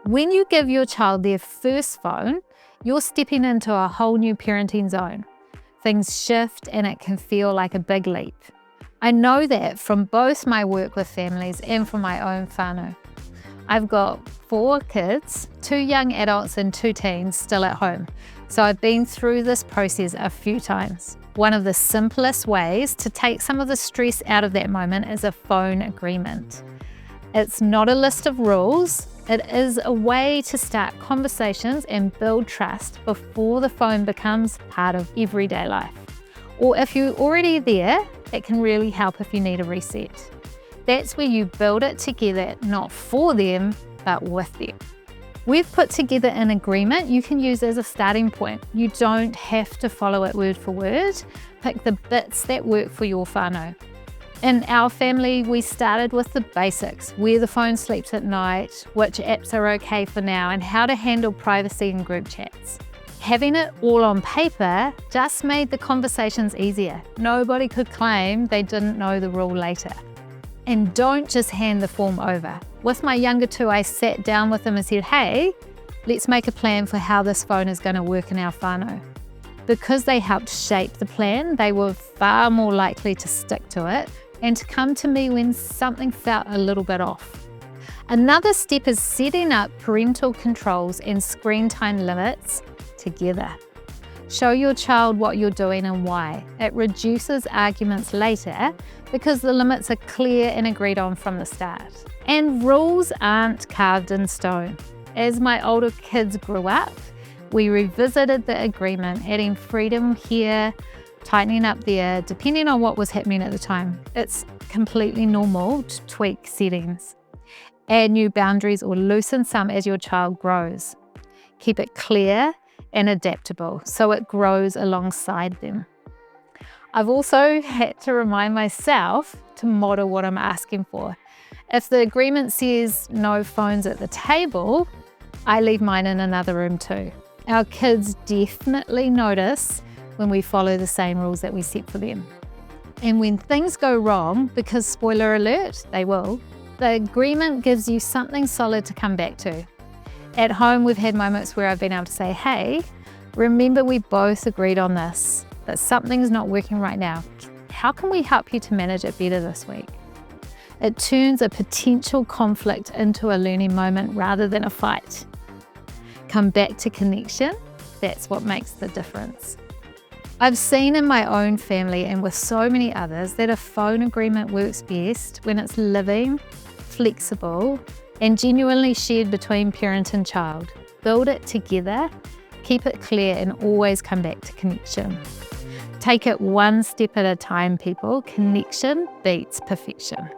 When you give your child their first phone, you're stepping into a whole new parenting zone. Things shift and it can feel like a big leap. I know that from both my work with families and from my own whānau. I've got 4 kids, 2 young adults and 2 teens still at home. So I've been through this process a few times. One of the simplest ways to take some of the stress out of that moment is a phone agreement. It's not a list of rules. It is a way to start conversations and build trust before the phone becomes part of everyday life. Or if you're already there, it can really help if you need a reset. That's where you build it together, not for them, but with them. We've put together an agreement you can use as a starting point. You don't have to follow it word for word. Pick the bits that work for your whānau. In our family, we started with the basics: where the phone sleeps at night, which apps are okay for now, and how to handle privacy in group chats. Having it all on paper just made the conversations easier. Nobody could claim they didn't know the rule later. And don't just hand the form over. With my younger 2, I sat down with them and said, hey, let's make a plan for how this phone is going to work in our whānau. Because they helped shape the plan, they were far more likely to stick to it and to come to me when something felt a little bit off. Another step is setting up parental controls and screen time limits together. Show your child what you're doing and why. It reduces arguments later because the limits are clear and agreed on from the start. And rules aren't carved in stone. As my older kids grew up, we revisited the agreement, adding freedom here, tightening up there, depending on what was happening at the time. It's completely normal to tweak settings. Add new boundaries or loosen some as your child grows. Keep it clear and adaptable so it grows alongside them. I've also had to remind myself to model what I'm asking for. If the agreement says no phones at the table, I leave mine in another room too. Our kids definitely notice when we follow the same rules that we set for them. And when things go wrong, because spoiler alert, they will, the agreement gives you something solid to come back to. At home, we've had moments where I've been able to say, hey, remember we both agreed on this, that something's not working right now. How can we help you to manage it better this week? It turns a potential conflict into a learning moment rather than a fight. Come back to connection. That's what makes the difference. I've seen in my own family and with so many others that a phone agreement works best when it's living, flexible, and genuinely shared between parent and child. Build it together, keep it clear, and always come back to connection. Take it one step at a time, people. Connection beats perfection.